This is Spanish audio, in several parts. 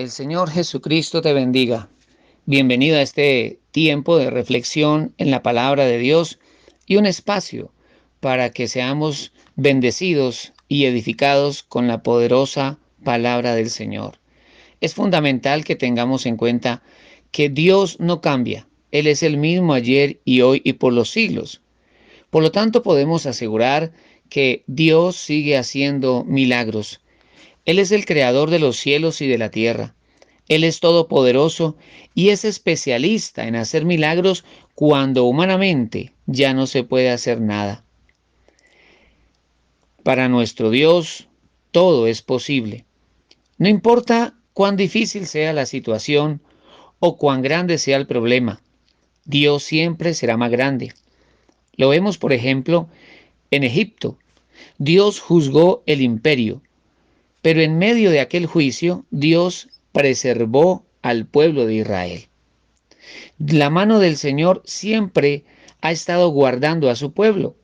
El Señor Jesucristo te bendiga. Bienvenido a este tiempo de reflexión en la palabra de Dios y un espacio para que seamos bendecidos y edificados con la poderosa palabra del Señor. Es fundamental que tengamos en cuenta que Dios no cambia. Él es el mismo ayer y hoy y por los siglos. Por lo tanto, podemos asegurar que Dios sigue haciendo milagros. Él es el creador de los cielos y de la tierra. Él es todopoderoso y es especialista en hacer milagros cuando humanamente ya no se puede hacer nada. Para nuestro Dios, todo es posible. No importa cuán difícil sea la situación o cuán grande sea el problema, Dios siempre será más grande. Lo vemos, por ejemplo, en Egipto. Dios juzgó el imperio, pero en medio de aquel juicio, Dios preservó al pueblo de Israel. La mano del Señor siempre ha estado guardando a su pueblo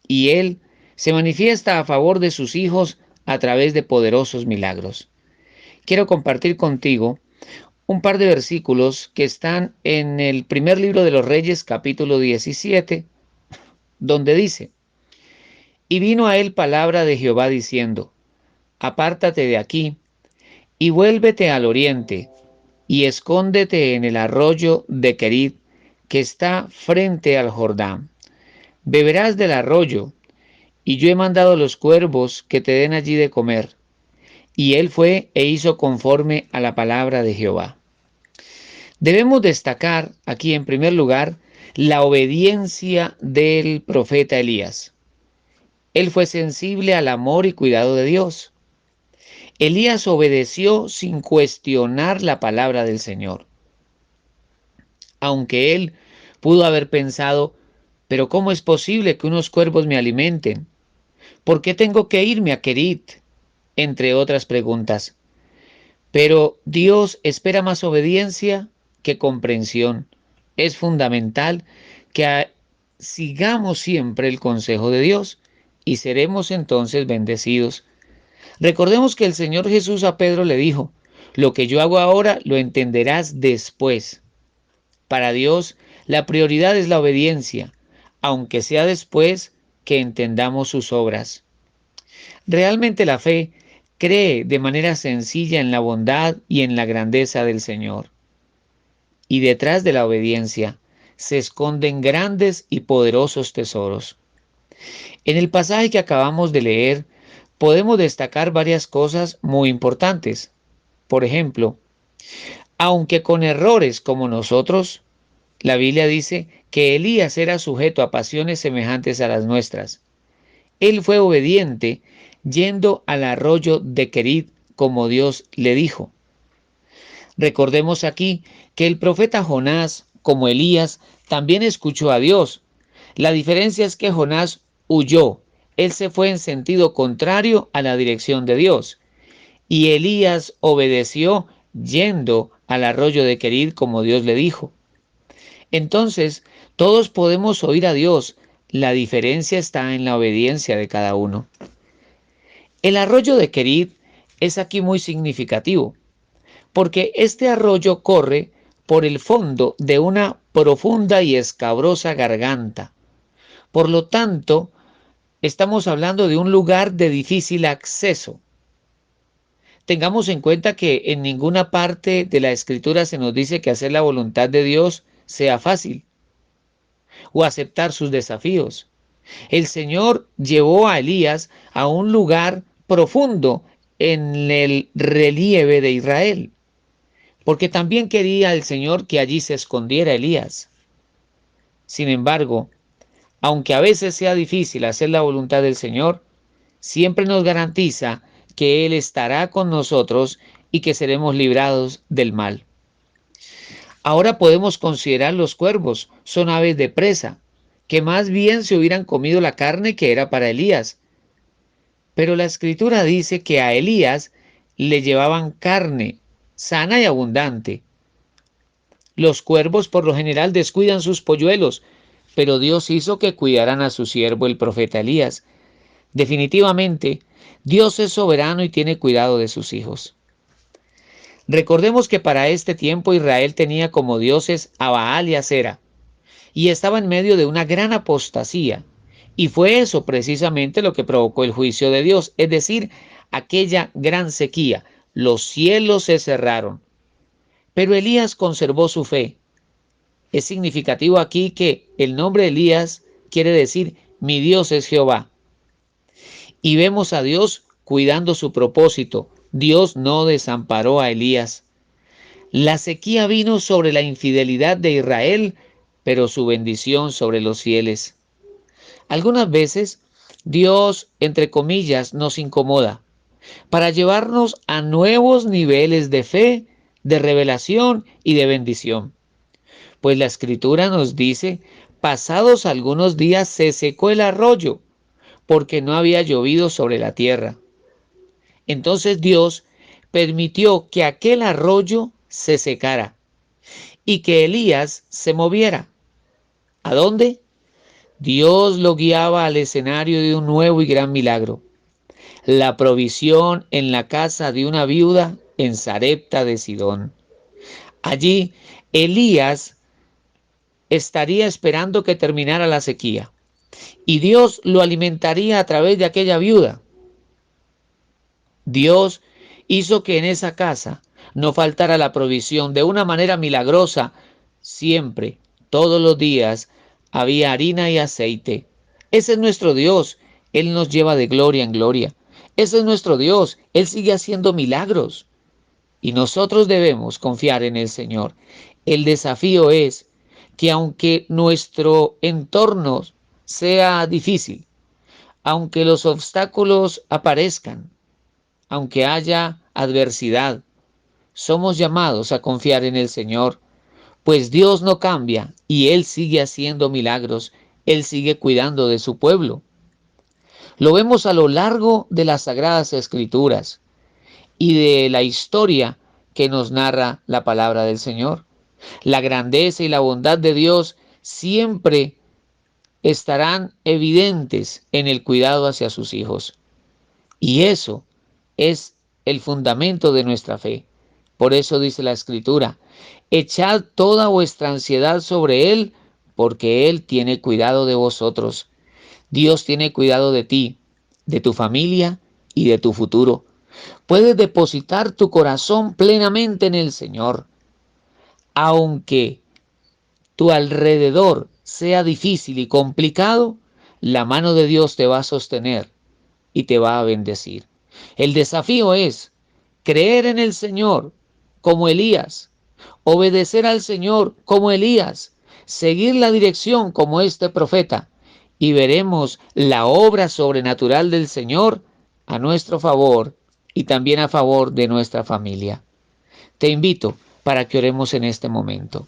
y Él se manifiesta a favor de sus hijos a través de poderosos milagros. Quiero compartir contigo un par de versículos que están en el primer libro de los Reyes, capítulo 17, donde dice: Y vino a él palabra de Jehová diciendo: Apártate de aquí y vuélvete al oriente, y escóndete en el arroyo de Querit, que está frente al Jordán. Beberás del arroyo, y yo he mandado los cuervos que te den allí de comer. Y él fue e hizo conforme a la palabra de Jehová. Debemos destacar aquí en primer lugar la obediencia del profeta Elías. Él fue sensible al amor y cuidado de Dios. Elías obedeció sin cuestionar la palabra del Señor. Aunque él pudo haber pensado: pero ¿cómo es posible que unos cuervos me alimenten? ¿Por qué tengo que irme a Querit? Entre otras preguntas. Pero Dios espera más obediencia que comprensión. Es fundamental que sigamos siempre el consejo de Dios y seremos entonces bendecidos. Recordemos que el Señor Jesús a Pedro le dijo: lo que yo hago ahora lo entenderás después. Para Dios, la prioridad es la obediencia, aunque sea después que entendamos sus obras. Realmente la fe cree de manera sencilla en la bondad y en la grandeza del Señor. Y detrás de la obediencia se esconden grandes y poderosos tesoros. En el pasaje que acabamos de leer, podemos destacar varias cosas muy importantes. Por ejemplo, aunque con errores como nosotros, la Biblia dice que Elías era sujeto a pasiones semejantes a las nuestras. Él fue obediente yendo al arroyo de Querit como Dios le dijo. Recordemos aquí que el profeta Jonás, como Elías, también escuchó a Dios. La diferencia es que Jonás huyó. Él se fue en sentido contrario a la dirección de Dios. Y Elías obedeció yendo al arroyo de Querit como Dios le dijo. Entonces, todos podemos oír a Dios. La diferencia está en la obediencia de cada uno. El arroyo de Querit es aquí muy significativo, porque este arroyo corre por el fondo de una profunda y escabrosa garganta. Por lo tanto, estamos hablando de un lugar de difícil acceso. Tengamos en cuenta que en ninguna parte de la Escritura se nos dice que hacer la voluntad de Dios sea fácil o aceptar sus desafíos. El Señor llevó a Elías a un lugar profundo en el relieve de Israel, porque también quería el Señor que allí se escondiera Elías. Sin embargo, aunque a veces sea difícil hacer la voluntad del Señor, siempre nos garantiza que Él estará con nosotros y que seremos librados del mal. Ahora podemos considerar los cuervos, son aves de presa, que más bien se hubieran comido la carne que era para Elías. Pero la Escritura dice que a Elías le llevaban carne sana y abundante. Los cuervos por lo general descuidan sus polluelos, pero Dios hizo que cuidaran a su siervo el profeta Elías. Definitivamente, Dios es soberano y tiene cuidado de sus hijos. Recordemos que para este tiempo Israel tenía como dioses a Baal y a Sera, y estaba en medio de una gran apostasía. Y fue eso precisamente lo que provocó el juicio de Dios, es decir, aquella gran sequía. Los cielos se cerraron. Pero Elías conservó su fe. Es significativo aquí que el nombre de Elías quiere decir mi Dios es Jehová. Y vemos a Dios cuidando su propósito. Dios no desamparó a Elías. La sequía vino sobre la infidelidad de Israel, pero su bendición sobre los fieles. Algunas veces Dios, entre comillas, nos incomoda para llevarnos a nuevos niveles de fe, de revelación y de bendición. Pues la Escritura nos dice, pasados algunos días se secó el arroyo, porque no había llovido sobre la tierra. Entonces Dios permitió que aquel arroyo se secara y que Elías se moviera. ¿A dónde? Dios lo guiaba al escenario de un nuevo y gran milagro, la provisión en la casa de una viuda en Sarepta de Sidón. Allí Elías estaría esperando que terminara la sequía y Dios lo alimentaría a través de aquella viuda. Dios hizo que en esa casa no faltara la provisión de una manera milagrosa. Siempre, todos los días, había harina y aceite. Ese es nuestro Dios. Él nos lleva de gloria en gloria. Ese es nuestro Dios. Él sigue haciendo milagros. Y nosotros debemos confiar en el Señor. El desafío es que aunque nuestro entorno sea difícil, aunque los obstáculos aparezcan, aunque haya adversidad, somos llamados a confiar en el Señor, pues Dios no cambia y Él sigue haciendo milagros, Él sigue cuidando de su pueblo. Lo vemos a lo largo de las Sagradas Escrituras y de la historia que nos narra la palabra del Señor. La grandeza y la bondad de Dios siempre estarán evidentes en el cuidado hacia sus hijos. Y eso es el fundamento de nuestra fe. Por eso dice la Escritura, echad toda vuestra ansiedad sobre Él, porque Él tiene cuidado de vosotros. Dios tiene cuidado de ti, de tu familia y de tu futuro. Puedes depositar tu corazón plenamente en el Señor. Aunque tu alrededor sea difícil y complicado, la mano de Dios te va a sostener y te va a bendecir. El desafío es creer en el Señor como Elías, obedecer al Señor como Elías, seguir la dirección como este profeta y veremos la obra sobrenatural del Señor a nuestro favor y también a favor de nuestra familia. Te invito para que oremos en este momento.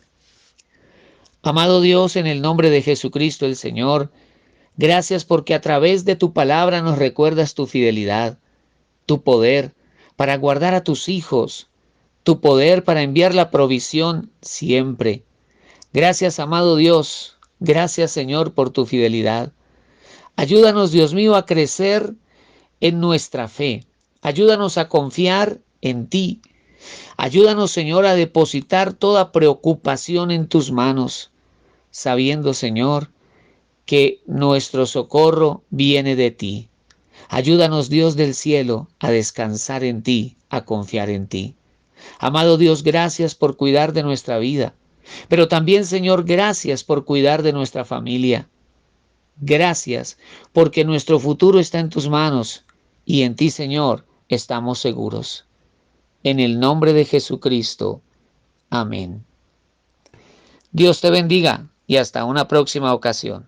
Amado Dios, en el nombre de Jesucristo el Señor, gracias porque a través de tu palabra nos recuerdas tu fidelidad, tu poder para guardar a tus hijos, tu poder para enviar la provisión siempre. Gracias, amado Dios. Gracias, Señor, por tu fidelidad. Ayúdanos, Dios mío, a crecer en nuestra fe. Ayúdanos a confiar en ti. Ayúdanos, Señor, a depositar toda preocupación en tus manos, sabiendo, Señor, que nuestro socorro viene de ti. Ayúdanos, Dios del cielo, a descansar en ti, a confiar en ti. Amado Dios, gracias por cuidar de nuestra vida, pero también, Señor, gracias por cuidar de nuestra familia. Gracias porque nuestro futuro está en tus manos y en ti, Señor, estamos seguros. En el nombre de Jesucristo. Amén. Dios te bendiga y hasta una próxima ocasión.